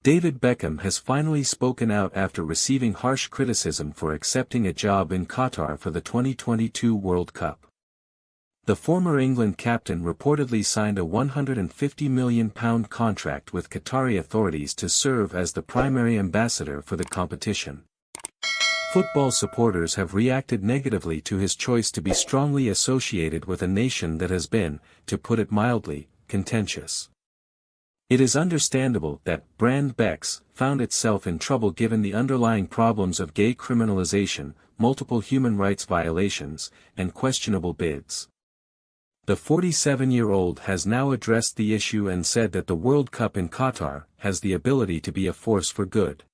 David Beckham has finally spoken out after receiving harsh criticism for accepting a job in Qatar for the 2022 World Cup. The former England captain reportedly signed a £150 million contract with Qatari authorities to serve as the primary ambassador for the competition. Football supporters have reacted negatively to his choice to be strongly associated with a nation that has been, to put it mildly, contentious. It is understandable that brand Becks found itself in trouble given the underlying problems of gay criminalization, multiple human rights violations, and questionable bids. The 47-year-old has now addressed the issue and said that the World Cup in Qatar has the ability to be a force for good.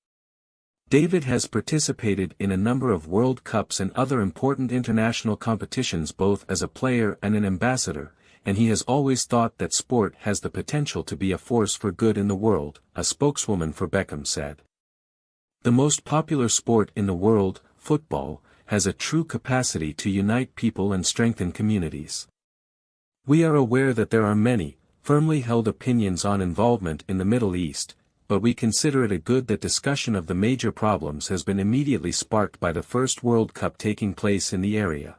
David has participated in a number of World Cups and other important international competitions both as a player and an ambassador, and he has always thought that sport has the potential to be a force for good in the world, a spokeswoman for Beckham said. The most popular sport in the world, football, has a true capacity to unite people and strengthen communities. We are aware that there are many, firmly held opinions on involvement in the Middle East, but we consider it a good that discussion of the major problems has been immediately sparked by the first World Cup taking place in the area.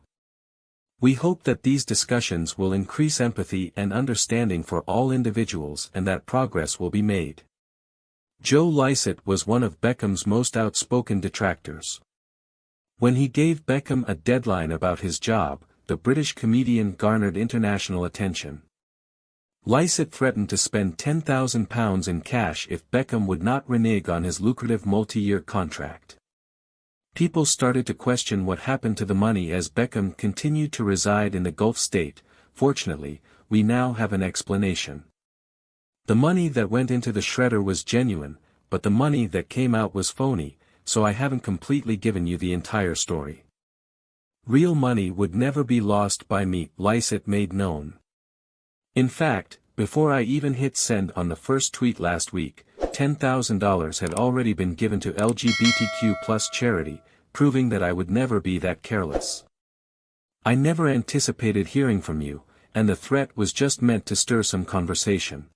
We hope that these discussions will increase empathy and understanding for all individuals and that progress will be made. Joe Lycett was one of Beckham's most outspoken detractors. When he gave Beckham a deadline about his job, the British comedian garnered international attention. Lycett threatened to spend £10,000 in cash if Beckham would not renege on his lucrative multi-year contract. People started to question what happened to the money as Beckham continued to reside in the Gulf state. Fortunately, we now have an explanation. The money that went into the shredder was genuine, but the money that came out was phony, so I haven't completely given you the entire story. Real money would never be lost by me, Lycett made known. In fact, before I even hit send on the first tweet last week, $10,000 had already been given to LGBTQ+ charity, proving that I would never be that careless. I never anticipated hearing from you, and the threat was just meant to stir some conversation.